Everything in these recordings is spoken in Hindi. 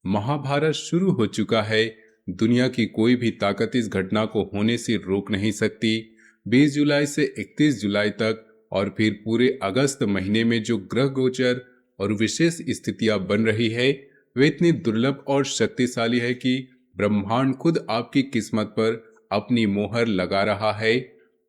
महाभारत शुरू हो चुका है। दुनिया की कोई भी ताकत इस घटना को होने से रोक नहीं सकती। 20 जुलाई से 31 जुलाई तक और फिर पूरे अगस्त महीने में जो ग्रह गोचर और विशेष स्थितियां बन रही है वे इतनी दुर्लभ और शक्तिशाली है कि ब्रह्मांड खुद आपकी किस्मत पर अपनी मोहर लगा रहा है।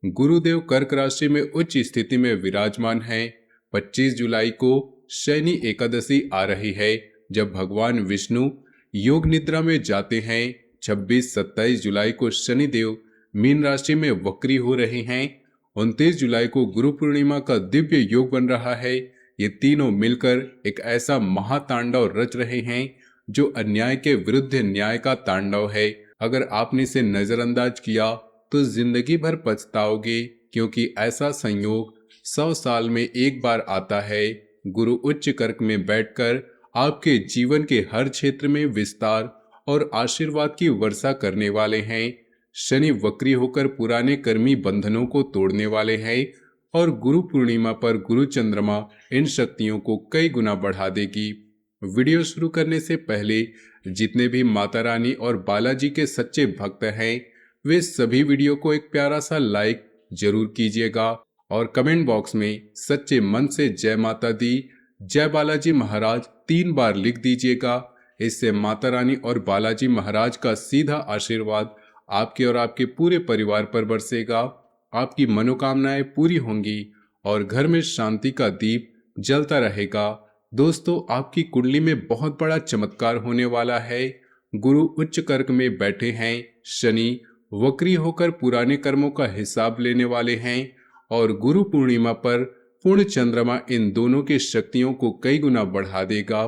गुरुदेव कर्क राशि में उच्च स्थिति में विराजमान है। 25 जुलाई को शनि एकादशी आ रही है, जब भगवान विष्णु योग निद्रा में जाते हैं। 26-27 जुलाई को शनिदेव मीन राशि में वक्री हो रहे हैं। 29 जुलाई को गुरु पूर्णिमा का दिव्य योग बन रहा है। ये तीनों मिलकर एक ऐसा महातांडव रच रहे हैं जो अन्याय के विरुद्ध न्याय का तांडव है। अगर आपने इसे नजरअंदाज किया तो जिंदगी भर पछताओगे, क्योंकि ऐसा संयोग 100 साल में एक बार आता है। गुरु उच्च कर्क में बैठकर आपके जीवन के हर क्षेत्र में विस्तार और आशीर्वाद की वर्षा करने वाले हैं। शनि वक्री होकर पुराने कर्मी बंधनों को तोड़ने वाले हैं और गुरु पूर्णिमा पर गुरु चंद्रमा इन शक्तियों को कई गुना बढ़ा देगी। वीडियो शुरू करने से पहले जितने भी माता रानी और बालाजी के सच्चे भक्त हैं वे सभी वीडियो को एक प्यारा सा लाइक जरूर कीजिएगा और कमेंट बॉक्स में सच्चे मन से जय माता दी, जय बालाजी महाराज 3 बार लिख दीजिएगा। इससे माता रानी और बालाजी महाराज का सीधा आशीर्वाद आपके और आपके पूरे परिवार पर बरसेगा। आपकी मनोकामनाएं पूरी होंगी और घर में शांति का दीप जलता रहेगा। दोस्तों, आपकी कुंडली में बहुत बड़ा चमत्कार होने वाला है। गुरु उच्च कर्क में बैठे हैं। शनि वक्री होकर पुराने कर्मों का हिसाब लेने वाले हैं और गुरु पूर्णिमा पर पूर्ण चंद्रमा इन दोनों की शक्तियों को कई गुना बढ़ा देगा।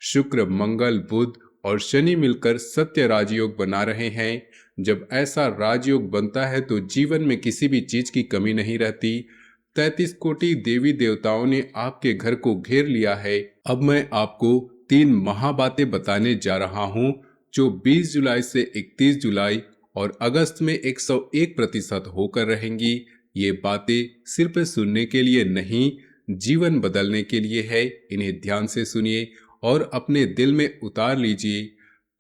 शुक्र, मंगल, बुध और शनि मिलकर सत्य राजयोग बना रहे हैं। जब ऐसा राजयोग बनता है तो जीवन में किसी भी चीज की कमी नहीं रहती। 33 कोटि देवी देवताओं ने आपके घर को घेर लिया है। अब मैं आपको 3 महाबातें बताने जा रहा हूँ जो 20 जुलाई से 31 जुलाई और अगस्त में 101% होकर रहेंगी। ये बातें सिर्फ सुनने के लिए नहीं, जीवन बदलने के लिए है। इन्हें ध्यान से सुनिए और अपने दिल में उतार लीजिए।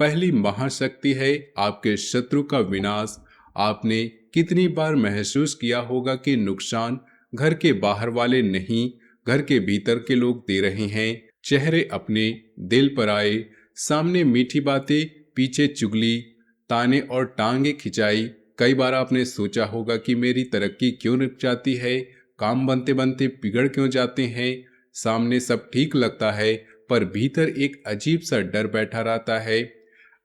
पहली महाशक्ति है आपके शत्रु का विनाश। आपने कितनी बार महसूस किया होगा कि नुकसान घर के बाहर वाले नहीं, घर के भीतर के लोग दे रहे हैं। चेहरे अपने, दिल पर आए, सामने मीठी बातें, पीछे चुगली, ताने और टांगे खिंचाई। कई बार आपने सोचा होगा कि मेरी तरक्की क्यों रुक जाती है, काम बनते बनते बिगड़ क्यों जाते हैं। सामने सब ठीक लगता है पर भीतर एक अजीब सा डर बैठा रहता है।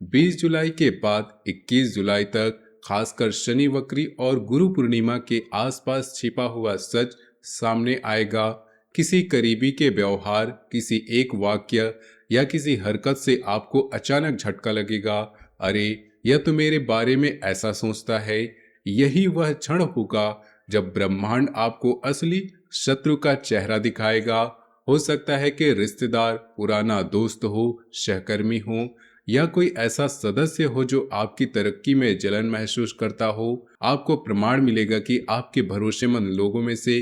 20 जुलाई के बाद 21 जुलाई तक खासकर शनि वक्री और गुरु पूर्णिमा के आसपास छिपा हुआ सच सामने आएगा। किसी करीबी के व्यवहार, किसी एक वाक्य या किसी हरकत से आपको अचानक झटका लगेगा। अरे, यह तो मेरे बारे में ऐसा सोचता है। यही वह क्षण होगा जब ब्रह्मांड आपको असली शत्रु का चेहरा दिखाएगा। हो सकता है कि रिश्तेदार, पुराना दोस्त हो, सहकर्मी हो या कोई ऐसा सदस्य हो जो आपकी तरक्की में जलन महसूस करता हो। आपको प्रमाण मिलेगा कि आपके भरोसेमंद लोगों में से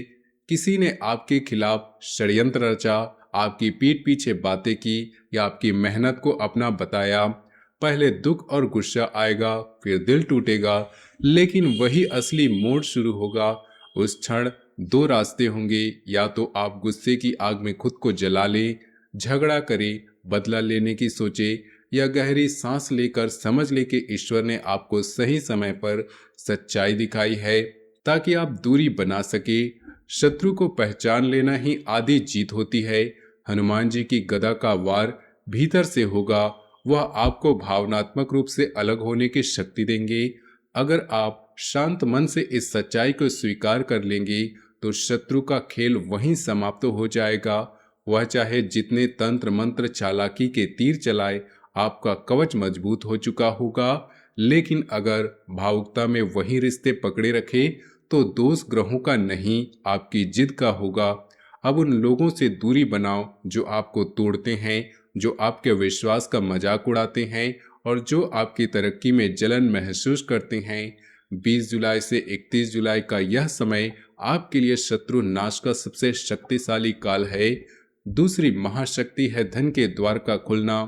किसी ने आपके खिलाफ षड्यंत्र रचा, आपकी पीठ पीछे बातें की या आपकी मेहनत को अपना बताया। पहले दुख और गुस्सा आएगा, फिर दिल टूटेगा, लेकिन वही असली मोड़ शुरू होगा। उस क्षण 2 रास्ते होंगे, या तो आप गुस्से की आग में खुद को जला लें, झगड़ा करें, बदला लेने की सोचे, या गहरी सांस लेकर समझ ले कि ईश्वर ने आपको सही समय पर सच्चाई दिखाई है ताकि आप दूरी बना सके। शत्रु को पहचान लेना ही आधी जीत होती है। हनुमान जी की गदा का वार भीतर से होगा। वह आपको भावनात्मक रूप से अलग होने की शक्ति देंगे। अगर आप शांत मन से इस सच्चाई को स्वीकार कर लेंगे तो शत्रु का खेल वहीं समाप्त हो जाएगा। वह चाहे जितने तंत्र मंत्र चालाकी के तीर चलाए, आपका कवच मजबूत हो चुका होगा। लेकिन अगर भावुकता में वही रिश्ते पकड़े रखे तो दोष ग्रहों का नहीं, आपकी जिद का होगा। अब उन लोगों से दूरी बनाओ जो आपको तोड़ते हैं, जो आपके विश्वास का मजाक उड़ाते हैं और जो आपकी तरक्की में जलन महसूस करते हैं। 20 जुलाई से 31 जुलाई का यह समय आपके लिए शत्रु नाश का सबसे शक्तिशाली काल है। दूसरी महाशक्ति है धन के द्वार का खुलना।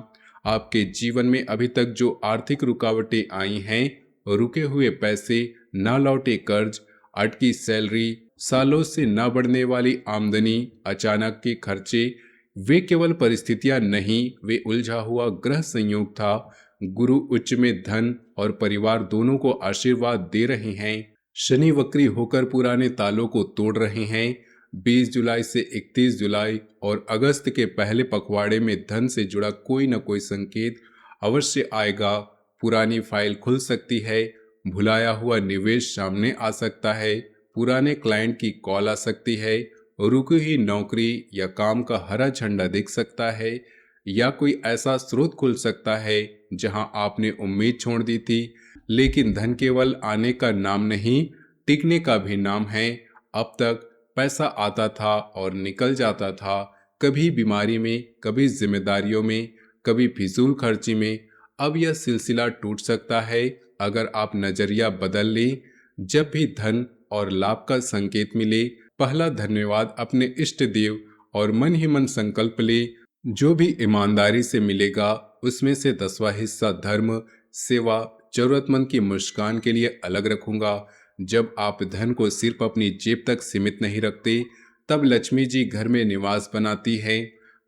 आपके जीवन में अभी तक जो आर्थिक रुकावटें आई हैं, रुके हुए पैसे, ना लौटे कर्ज, अटकी सैलरी, सालों से ना बढ़ने वाली आमदनी, अचानक के खर्चे, वे केवल परिस्थितियां नहीं, वे उलझा हुआ ग्रह संयोग था। गुरु उच्च में धन और परिवार दोनों को आशीर्वाद दे रहे हैं। शनि वक्री होकर पुराने तालों को तोड़ रहे हैं। 20 जुलाई से 31 जुलाई और अगस्त के पहले पखवाड़े में धन से जुड़ा कोई न कोई संकेत अवश्य आएगा। पुरानी फाइल खुल सकती है, भुलाया हुआ निवेश सामने आ सकता है, पुराने क्लाइंट की कॉल आ सकती है, रुकी हुई नौकरी या काम का हरा झंडा दिख सकता है, या कोई ऐसा स्रोत खुल सकता है जहां आपने उम्मीद छोड़ दी थी। लेकिन धन केवल आने का नाम नहीं, टिकने का भी नाम है। अब तक पैसा आता था और निकल जाता था, कभी बीमारी में, कभी जिम्मेदारियों में, कभी फिजूल खर्ची में। अब यह सिलसिला टूट सकता है अगर आप नजरिया बदल लें। जब भी धन और लाभ का संकेत मिले, पहला धन्यवाद अपने इष्ट देव और मन ही मन संकल्प ले, जो भी ईमानदारी से मिलेगा उसमें से 10वां हिस्सा धर्म, सेवा, जरूरतमंद की मुस्कान के लिए अलग रखूंगा। जब आप धन को सिर्फ अपनी जेब तक सीमित नहीं रखते, तब लक्ष्मी जी घर में निवास बनाती है।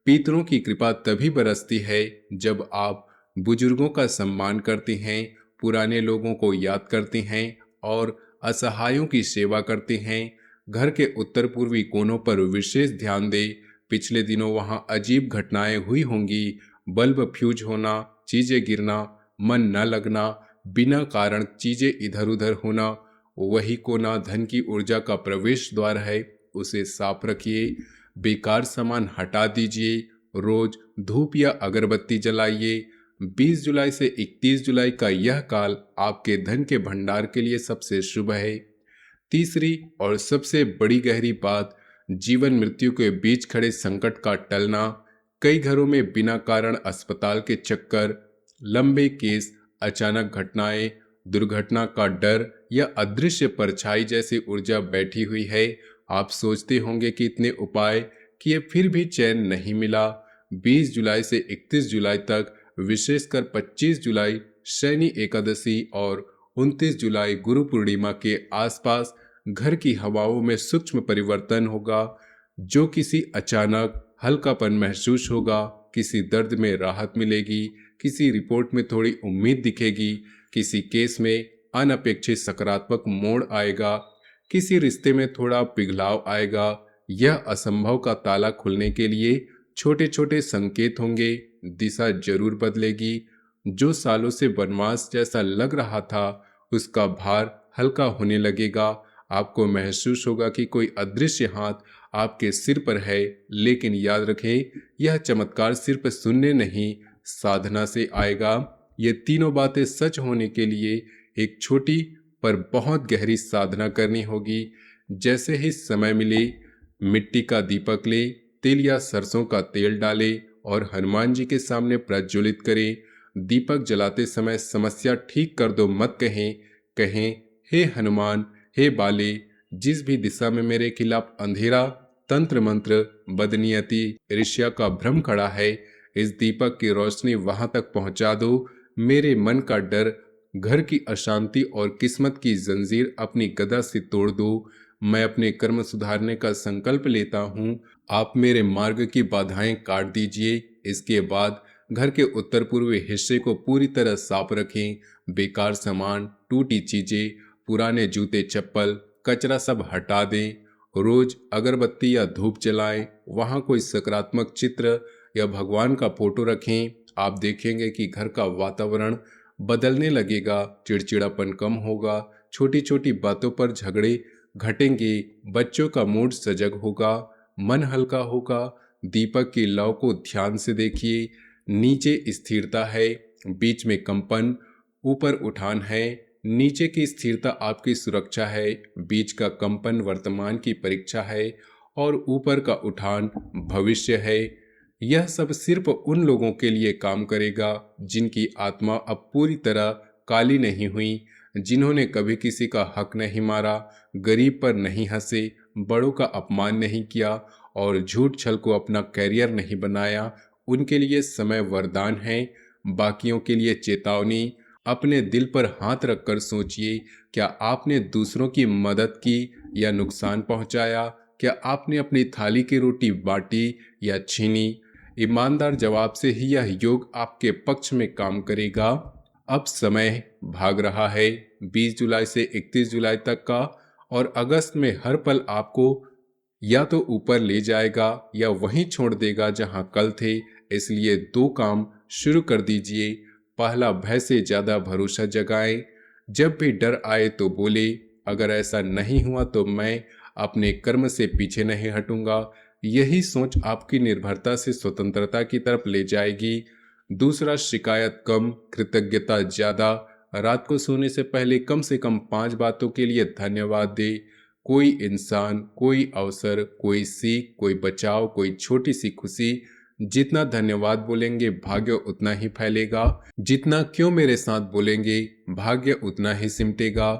पितरों की कृपा तभी बरसती है जब आप बुजुर्गों का सम्मान करते हैं, पुराने लोगों को याद करते हैं और असहायों की सेवा करते हैं। घर के उत्तर पूर्वी कोनों पर विशेष ध्यान दें। पिछले दिनों वहां अजीब घटनाएं हुई होंगी। बल्ब फ्यूज होना, चीजें गिरना, मन न लगना, बिना कारण चीजें इधर उधर होना। वही कोना धन की ऊर्जा का प्रवेश द्वार है, उसे साफ रखिए। बेकार सामान हटा दीजिए। रोज धूप या अगरबत्ती जलाइए। 20 जुलाई से 31 जुलाई का यह काल आपके धन के भंडार के लिए सबसे शुभ है। तीसरी और सबसे बड़ी गहरी बात, जीवन मृत्यु के बीच खड़े संकट का टलना। कई घरों में बिना कारण अस्पताल के चक्कर, लंबे केस, अचानक घटनाएं, दुर्घटना का डर या अदृश्य परछाई जैसी ऊर्जा बैठी हुई है। आप सोचते होंगे कि इतने उपाय किए फिर भी चैन नहीं मिला। 20 जुलाई से 31 जुलाई तक, विशेषकर 25 जुलाई शनि एकादशी और 29 जुलाई गुरु पूर्णिमा के आसपास घर की हवाओं में सूक्ष्म परिवर्तन होगा, जो किसी अचानक हल्कापन महसूस होगा, किसी दर्द में राहत मिलेगी, किसी रिपोर्ट में थोड़ी उम्मीद दिखेगी, किसी केस में अनपेक्षित सकारात्मक मोड़ आएगा, किसी रिश्ते में थोड़ा पिघलाव आएगा। यह असंभव का ताला खुलने के लिए छोटे छोटे संकेत होंगे। दिशा जरूर बदलेगी। जो सालों से वनवास जैसा लग रहा था, उसका भार हल्का होने लगेगा। आपको महसूस होगा कि कोई अदृश्य हाथ आपके सिर पर है। लेकिन याद रखें, यह चमत्कार सिर्फ सुनने नहीं, साधना से आएगा। ये तीनों बातें सच होने के लिए एक छोटी पर बहुत गहरी साधना करनी होगी। जैसे ही समय मिले, मिट्टी का दीपक ले, तिल या सरसों का तेल डाले और हनुमान जी के सामने प्रज्वलित करें। दीपक जलाते समय समस्या ठीक कर दो मत कहें, कहें हे हनुमान, हे बाले, जिस भी दिशा में मेरे खिलाफ अंधेरा, तंत्र मंत्र, बदनियति, ईर्ष्या का भ्रम खड़ा है, इस दीपक की रोशनी वहां तक पहुंचा दो। मेरे मन का डर, घर की अशांति और किस्मत की जंजीर अपनी गदा से तोड़ दो। मैं अपने कर्म सुधारने का संकल्प लेता हूँ। आप मेरे मार्ग की बाधाएं काट दीजिए। इसके बाद घर के उत्तर पूर्वी हिस्से को पूरी तरह साफ रखें। बेकार सामान, टूटी चीजें, पुराने जूते चप्पल, कचरा सब हटा दें। रोज अगरबत्ती या धूप जलाएं। वहां कोई सकारात्मक चित्र या भगवान का फोटो रखें। आप देखेंगे कि घर का वातावरण बदलने लगेगा। चिड़चिड़ापन कम होगा, छोटी छोटी बातों पर झगड़े घटेंगे, बच्चों का मूड सजग होगा, मन हल्का होगा। दीपक की लौ को ध्यान से देखिए। नीचे स्थिरता है, बीच में कंपन, ऊपर उठान है। नीचे की स्थिरता आपकी सुरक्षा है, बीच का कंपन वर्तमान की परीक्षा है और ऊपर का उठान भविष्य है। यह सब सिर्फ उन लोगों के लिए काम करेगा जिनकी आत्मा अब पूरी तरह काली नहीं हुई, जिन्होंने कभी किसी का हक नहीं मारा, गरीब पर नहीं हंसे, बड़ों का अपमान नहीं किया और झूठ छल को अपना कैरियर नहीं बनाया। उनके लिए समय वरदान है। बाकियों के लिए चेतावनी। अपने दिल पर हाथ रखकर सोचिए, क्या आपने दूसरों की मदद की या नुकसान पहुंचाया? क्या आपने अपनी थाली की रोटी बांटी या छीनी? ईमानदार जवाब से ही यह योग आपके पक्ष में काम करेगा। अब समय भाग रहा है, 20 जुलाई से 31 जुलाई तक का, और अगस्त में हर पल आपको या तो ऊपर ले जाएगा या वहीं छोड़ देगा जहां कल थे। इसलिए दो काम शुरू कर दीजिए। पहला, भय से ज्यादा भरोसा जगाएं। जब भी डर आए तो बोले, अगर ऐसा नहीं हुआ तो मैं अपने कर्म से पीछे नहीं हटूंगा। यही सोच आपकी निर्भरता से स्वतंत्रता की तरफ ले जाएगी। दूसरा, शिकायत कम, कृतज्ञता ज्यादा। रात को सोने से पहले कम से कम 5 बातों के लिए धन्यवाद दे। कोई इंसान, कोई अवसर, कोई सीख, कोई बचाव, कोई छोटी सी खुशी। जितना धन्यवाद बोलेंगे भाग्य उतना ही फैलेगा। जितना क्यों मेरे साथ बोलेंगे भाग्य उतना ही सिमटेगा।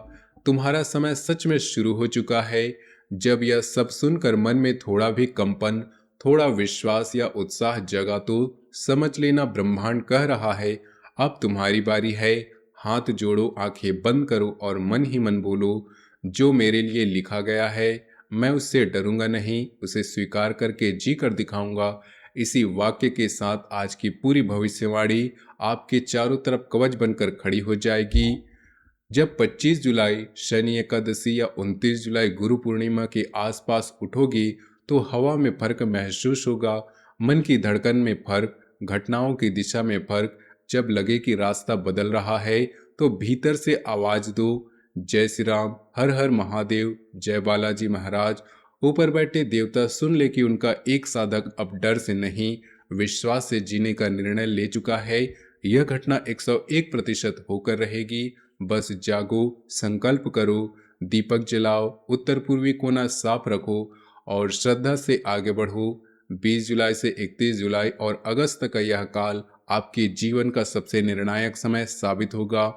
तुम्हारा समय सच में शुरू हो चुका है। जब यह सब सुनकर मन में थोड़ा भी कंपन, थोड़ा विश्वास या उत्साह जगा तो समझ लेना ब्रह्मांड कह रहा है, अब तुम्हारी बारी है। हाथ जोड़ो, आंखें बंद करो और मन ही मन बोलो, जो मेरे लिए लिखा गया है मैं उससे डरूंगा नहीं, उसे स्वीकार करके जी कर दिखाऊंगा। इसी वाक्य के साथ आज की पूरी भविष्यवाणी आपके चारों तरफ कवच बनकर खड़ी हो जाएगी। जब 25 जुलाई शनि एकादशी या 29 जुलाई गुरु पूर्णिमा के आसपास उठोगी तो हवा में फर्क महसूस होगा, मन की धड़कन में फर्क, घटनाओं की दिशा में फर्क। जब लगे कि रास्ता बदल रहा है तो भीतर से आवाज दो, जय श्री राम, हर हर महादेव, जय बालाजी महाराज। ऊपर बैठे देवता सुन ले कि उनका एक साधक अब डर से नहीं, विश्वास से जीने का निर्णय ले चुका है। यह घटना 101% होकर रहेगी। बस जागो, संकल्प करो, दीपक जलाओ, उत्तर पूर्वी कोना साफ रखो और श्रद्धा से आगे बढ़ो। 20 जुलाई से 31 जुलाई और अगस्त तक का यह काल आपके जीवन का सबसे निर्णायक समय साबित होगा।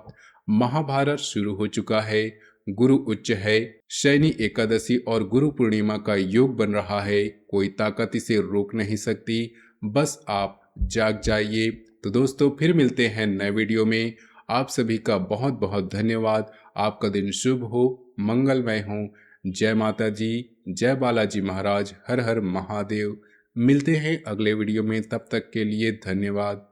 महाभारत शुरू हो चुका है, गुरु उच्च है, शनि एकादशी और गुरु पूर्णिमा का योग बन रहा है। कोई ताकत इसे रोक नहीं सकती, बस आप जाग जाइए। तो दोस्तों, फिर मिलते हैं नए वीडियो में। आप सभी का बहुत बहुत धन्यवाद। आपका दिन शुभ हो, मंगलमय हो। जय माता जी, जय बालाजी महाराज, हर हर महादेव। मिलते हैं अगले वीडियो में, तब तक के लिए धन्यवाद।